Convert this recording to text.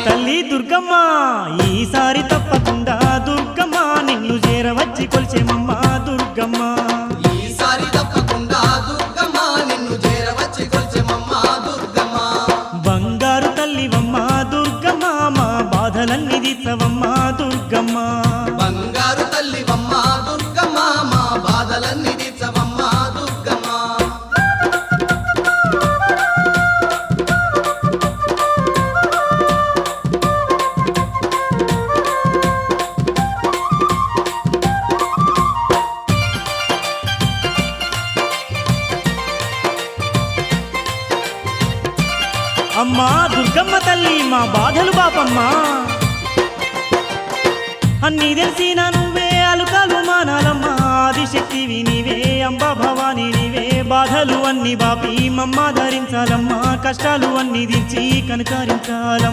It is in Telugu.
తల్లి దుర్గమ్మ ఈసారి తప్పకుండా దుర్గమ్మ నిన్ను చేరవచ్చి కొలిచేమమ్మ దుర్గమ్మ ఈసారి తప్పకుండా దుర్గమ్మ నిన్ను చేరవచ్చి కొలిచేమమ్మ దుర్గమ్మ బంగారు తల్లివమ్మ దుర్గమ్మ మా బాధలన్నీ తీర్చవమ్మ దుర్గమ్మ బంగారు తల్లివమ్మ దుర్గమ్మ మా బాధలన్నీ తీర్చవమ్మ దుర్గమ్మ అమ్మా దుర్గమ్మ తల్లి మా బాధలు బాపమ్మా అన్నీ తెలిసిన నువ్వే అలుకాలు మానాలమ్మా ఆదిశక్తివి నీవే అంబా భవాని నీవే బాధలు అన్ని బాపి మమ్మ ధరించాలమ్మా కష్టాలు అన్ని తీర్చి కనకరించాలమ్మా